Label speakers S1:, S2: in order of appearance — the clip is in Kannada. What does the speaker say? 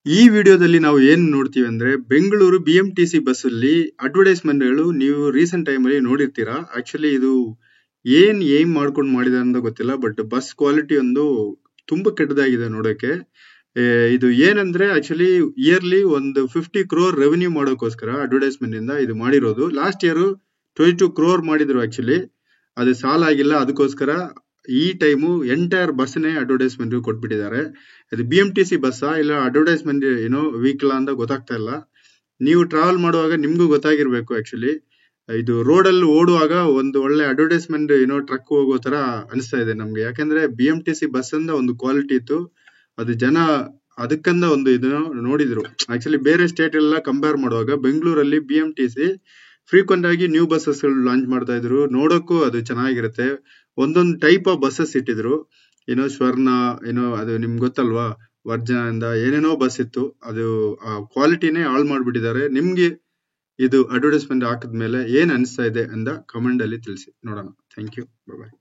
S1: ಈ ವಿಡಿಯೋದಲ್ಲಿ ನಾವು ಏನ್ ನೋಡ್ತೀವಿ ಅಂದ್ರೆ ಬೆಂಗಳೂರು BMTC ಬಸ್ ಅಲ್ಲಿ ಅಡ್ವರ್ಟೈಸ್ಮೆಂಟ್ ಗಳು ನೀವು ರೀಸೆಂಟ್ ಟೈಮ್ ಅಲ್ಲಿ ನೋಡಿರ್ತೀರಾ. ಆಕ್ಚುಲಿ ಇದು ಏನ್ ಮಾಡ್ಕೊಂಡು ಮಾಡಿದಾರೆ ಅಂತ ಗೊತ್ತಿಲ್ಲ, ಬಟ್ ಬಸ್ ಕ್ವಾಲಿಟಿ ಒಂದು ತುಂಬಾ ಕೆಟ್ಟದಾಗಿದೆ ನೋಡಕ್ಕೆ. ಇದು ಏನಂದ್ರೆ ಆಕ್ಚುಲಿ ಇಯರ್ಲಿ ಒಂದು 50 crore ರೆವೆನ್ಯೂ ಮಾಡೋಕ್ಕೋಸ್ಕರ ಅಡ್ವರ್ಟೈಸ್ಮೆಂಟ್ ಇಂದ ಇದು ಮಾಡಿರೋದು. ಲಾಸ್ಟ್ ಇಯರ್ 22 crore ಮಾಡಿದ್ರು. ಆಕ್ಚುಲಿ ಅದು ಸಾಲ ಆಗಿಲ್ಲ, ಅದಕ್ಕೋಸ್ಕರ ಈ ಟೈಮು ಎಂಟೈರ್ ಬಸ್ನೇ ಅಡ್ವರ್ಟೈಸ್ಮೆಂಟ್ ಕೊಟ್ಬಿಟ್ಟಿದ್ದಾರೆ. ಇದು BMTC ಬಸ್ಸಾ ಇಲ್ಲ ಅಡ್ವರ್ಟೈಸ್ಮೆಂಟ್ ವೆಹಿಕಲ್ ಅಂತ ಗೊತ್ತಾಗ್ತಾ ಇಲ್ಲ. ನೀವು ಟ್ರಾವೆಲ್ ಮಾಡುವಾಗ ನಿಮ್ಗೂ ಗೊತ್ತಾಗಿರ್ಬೇಕು. ಆಕ್ಚುಲಿ ಇದು ರೋಡ್ ಅಲ್ಲಿ ಓಡುವಾಗ ಒಂದು ಒಳ್ಳೆ ಅಡ್ವರ್ಟೈಸ್ಮೆಂಟ್ ಟ್ರಕ್ ಹೋಗೋ ತರ ಅನಿಸ್ತಾ ಇದೆ ನಮ್ಗೆ. ಯಾಕಂದ್ರೆ BMTC ಬಸ್ ಅಂದ ಒಂದು ಕ್ವಾಲಿಟಿ ಇತ್ತು, ಅದು ಜನ ಅದಕ್ಕಂದ ಒಂದು ಇದನ್ನ ನೋಡಿದ್ರು. ಆಕ್ಚುಲಿ ಬೇರೆ ಸ್ಟೇಟ್ ಎಲ್ಲ ಕಂಪೇರ್ ಮಾಡುವಾಗ ಬೆಂಗಳೂರಲ್ಲಿ BMTC ಫ್ರೀಕ್ವೆಂಟ್ ಆಗಿ ನ್ಯೂ ಬಸ್ಸಸ್ ಲಾಂಚ್ ಮಾಡ್ತಾ ಇದ್ರು. ನೋಡೋಕ್ಕೂ ಅದು ಚೆನ್ನಾಗಿರುತ್ತೆ. ಒಂದೊಂದು ಟೈಪ್ ಆಫ್ ಬಸ್ಸಸ್ ಇಟ್ಟಿದ್ರು. ಸ್ವರ್ಣ ಅದು ನಿಮ್ಗೆ ಗೊತ್ತಲ್ವಾ, ವರ್ಜನ ಇಂದ ಏನೇನೋ ಬಸ್ ಇತ್ತು. ಅದು ಆ ಕ್ವಾಲಿಟಿನೇ ಹಾಳು ಮಾಡ್ಬಿಟ್ಟಿದ್ದಾರೆ. ನಿಮ್ಗೆ ಇದು ಅಡ್ವರ್ಟೈಸ್ಮೆಂಟ್ ಹಾಕಿದ್ಮೇಲೆ ಏನ್ ಅನಿಸ್ತಾ ಇದೆ ಅಂತ ಕಮೆಂಟ್ ಅಲ್ಲಿ ತಿಳಿಸಿ ನೋಡೋಣ. Thank you, bye.